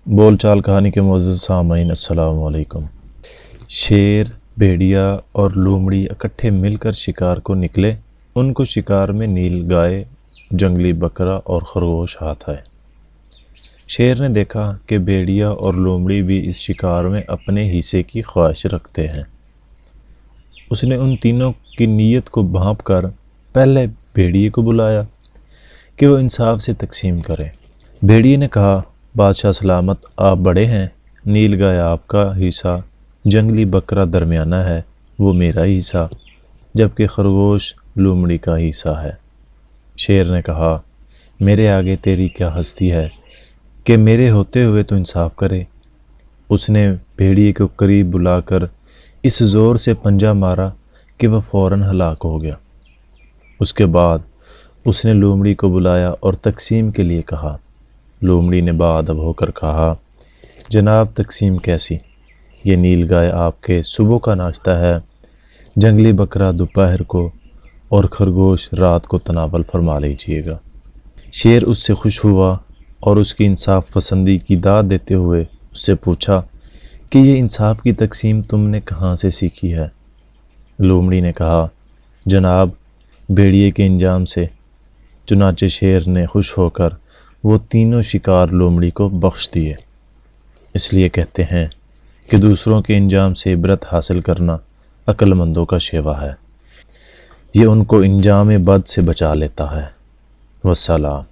بول چال کہانی کے معزز سامعین السلام علیکم۔ شیر، بھیڑیا اور لومڑی اکٹھے مل کر شکار کو نکلے۔ ان کو شکار میں نیل گائے، جنگلی بکرا اور خرگوش ہاتھ آئے۔ شیر نے دیکھا کہ بھیڑیا اور لومڑی بھی اس شکار میں اپنے حصے کی خواہش رکھتے ہیں۔ اس نے ان تینوں کی نیت کو بھانپ کر پہلے بھیڑیے کو بلایا کہ وہ انصاف سے تقسیم کرے۔ بھیڑیے نے کہا، بادشاہ سلامت، آپ بڑے ہیں، نیل گائے آپ کا حصہ، جنگلی بکرا درمیانہ ہے، وہ میرا حصہ، جبکہ خرگوش لومڑی کا حصہ ہے۔ شیر نے کہا، میرے آگے تیری کیا ہستی ہے کہ میرے ہوتے ہوئے تو انصاف کرے۔ اس نے بھیڑیے کو قریب بلا کر اس زور سے پنجہ مارا کہ وہ فوراً ہلاک ہو گیا۔ اس کے بعد اس نے لومڑی کو بلایا اور تقسیم کے لیے کہا۔ لومڑی نے باادب ہو کر کہا، جناب تقسیم کیسی؟ یہ نیل گائے آپ کے صبح کا ناشتہ ہے، جنگلی بکرا دوپہر کو اور خرگوش رات کو تناول فرما لیجیے گا۔ شیر اس سے خوش ہوا اور اس کی انصاف پسندی کی داد دیتے ہوئے اس سے پوچھا کہ یہ انصاف کی تقسیم تم نے کہاں سے سیکھی ہے؟ لومڑی نے کہا، جناب بھیڑیے کے انجام سے۔ چنانچہ شیر نے خوش ہو کر وہ تینوں شکار لومڑی کو بخش دیے۔ اس لیے کہتے ہیں کہ دوسروں کے انجام سے عبرت حاصل کرنا عقل مندوں کا شیوا ہے، یہ ان کو انجام بد سے بچا لیتا ہے۔ والسلام۔